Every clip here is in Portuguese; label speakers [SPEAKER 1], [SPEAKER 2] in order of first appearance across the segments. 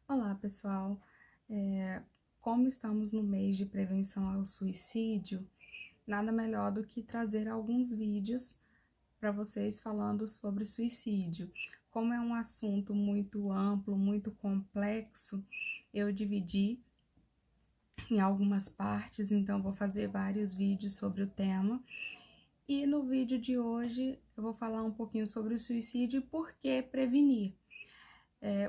[SPEAKER 1] Olá, pessoal. É, Como estamos no mês de prevenção ao suicídio, nada melhor do que trazer alguns vídeos para vocês falando sobre suicídio. Como é um assunto muito amplo, muito complexo, eu dividi em algumas partes, então vou fazer vários vídeos sobre o tema. E no vídeo de hoje eu vou falar um pouquinho sobre o suicídio e por que prevenir.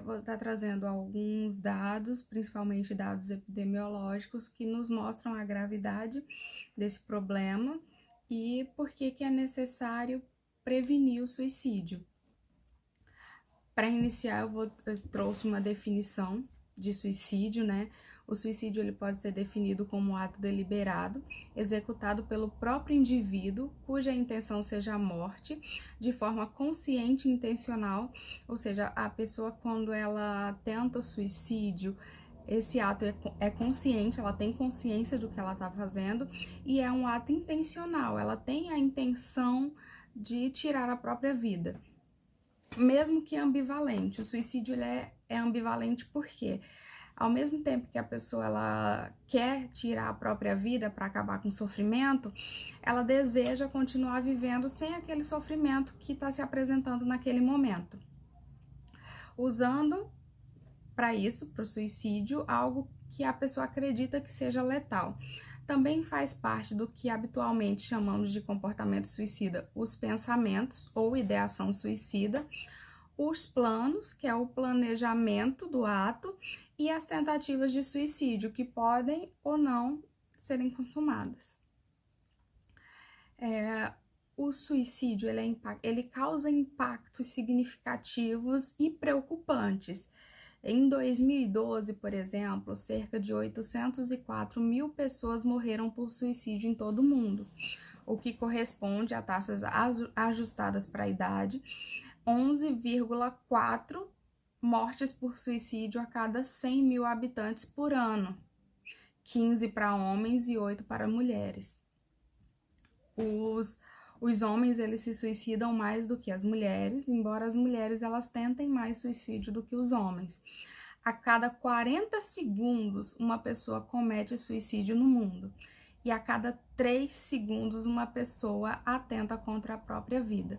[SPEAKER 1] Vou estar trazendo alguns dados, principalmente dados epidemiológicos, que nos mostram a gravidade desse problema e por que é necessário prevenir o suicídio. Para iniciar, eu trouxe uma definição de suicídio, né? O suicídio ele pode ser definido como um ato deliberado, executado pelo próprio indivíduo, cuja intenção seja a morte, de forma consciente e intencional, ou seja, a pessoa quando ela tenta o suicídio, esse ato é consciente, ela tem consciência do que ela está fazendo e é um ato intencional, ela tem a intenção de tirar a própria vida. Mesmo que ambivalente, o suicídio ele é ambivalente porque ao mesmo tempo que a pessoa ela quer tirar a própria vida para acabar com o sofrimento, ela deseja continuar vivendo sem aquele sofrimento que está se apresentando naquele momento, usando para isso, para o suicídio, algo que a pessoa acredita que seja letal. Também faz parte do que habitualmente chamamos de comportamento suicida, os pensamentos ou ideação suicida, os planos, que é o planejamento do ato, e as tentativas de suicídio, que podem ou não serem consumadas. O suicídio ele causa impactos significativos e preocupantes. Em 2012, por exemplo, cerca de 804 mil pessoas morreram por suicídio em todo o mundo, o que corresponde a taxas ajustadas para a idade, 11,4 mortes por suicídio a cada 100 mil habitantes por ano, 15 para homens e 8 para mulheres. Os homens eles se suicidam mais do que as mulheres, embora as mulheres elas tentem mais suicídio do que os homens. A cada 40 segundos, uma pessoa comete suicídio no mundo. E a cada 3 segundos, uma pessoa atenta contra a própria vida.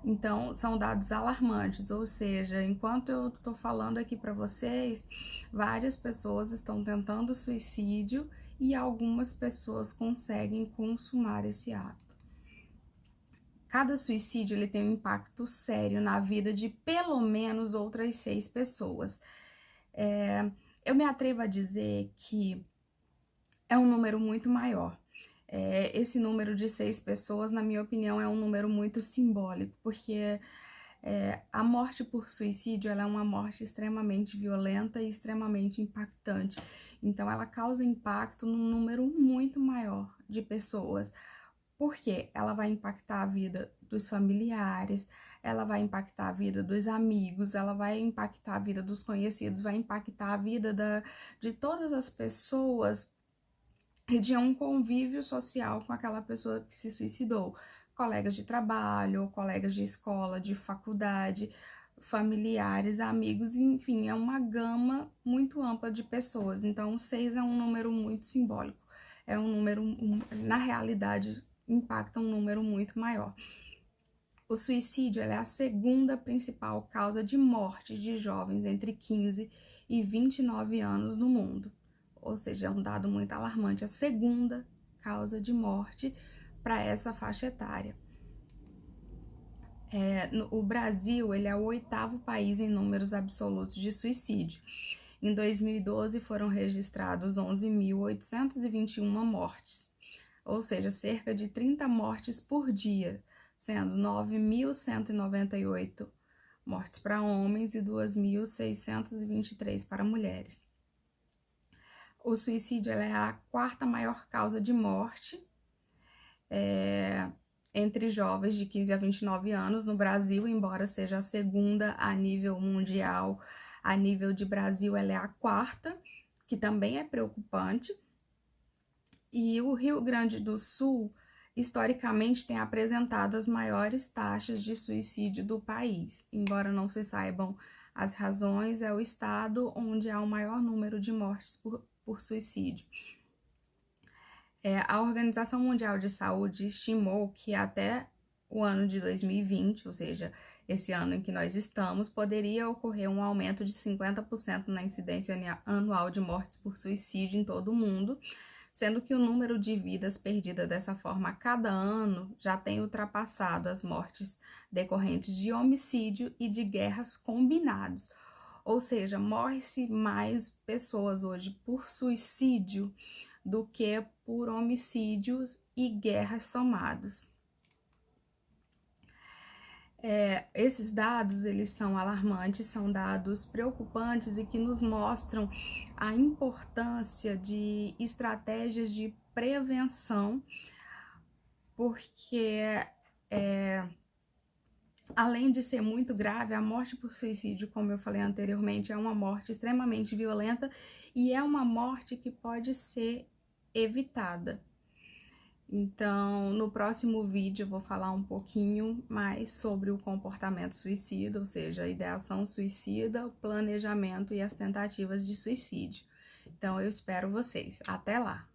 [SPEAKER 1] Então, são dados alarmantes, ou seja, enquanto eu estou falando aqui para vocês, várias pessoas estão tentando suicídio e algumas pessoas conseguem consumar esse ato. Cada suicídio ele tem um impacto sério na vida de pelo menos outras 6 pessoas. Eu me atrevo a dizer que é um número muito maior. Esse número de 6 pessoas, na minha opinião, é um número muito simbólico, porque a morte por suicídio ela é uma morte extremamente violenta e extremamente impactante. Então, ela causa impacto num número muito maior de pessoas, porque ela vai impactar a vida dos familiares, ela vai impactar a vida dos amigos, ela vai impactar a vida dos conhecidos, vai impactar a vida de todas as pessoas e de um convívio social com aquela pessoa que se suicidou. Colegas de trabalho, colegas de escola, de faculdade, familiares, amigos, enfim, é uma gama muito ampla de pessoas. Então, 6 é um número muito simbólico. É um número, na realidade, impacta um número muito maior. O suicídio é a segunda principal causa de morte de jovens entre 15 e 29 anos no mundo. Ou seja, é um dado muito alarmante, a segunda causa de morte para essa faixa etária. O Brasil ele é o 8º país em números absolutos de suicídio. Em 2012 foram registrados 11.821 mortes, ou seja, cerca de 30 mortes por dia, sendo 9.198 mortes para homens e 2.623 para mulheres. O suicídio é a 4ª maior causa de morte entre jovens de 15 a 29 anos no Brasil, embora seja a segunda a nível mundial. A nível de Brasil, ela é a 4ª, que também é preocupante. E o Rio Grande do Sul, historicamente, tem apresentado as maiores taxas de suicídio do país, embora não se saibam As razões é o estado onde há o maior número de mortes por suicídio. A Organização Mundial de Saúde estimou que até o ano de 2020, ou seja, esse ano em que nós estamos, poderia ocorrer um aumento de 50% na incidência anual de mortes por suicídio em todo o mundo, sendo que o número de vidas perdidas dessa forma a cada ano já tem ultrapassado as mortes decorrentes de homicídio e de guerras combinados. Ou seja, morre-se mais pessoas hoje por suicídio do que por homicídios e guerras somados. Esses dados, eles são alarmantes, são dados preocupantes e que nos mostram a importância de estratégias de prevenção, porque além de ser muito grave, a morte por suicídio, como eu falei anteriormente, é uma morte extremamente violenta e é uma morte que pode ser evitada. Então, no próximo vídeo eu vou falar um pouquinho mais sobre o comportamento suicida, ou seja, a ideação suicida, o planejamento e as tentativas de suicídio. Então, eu espero vocês. Até lá!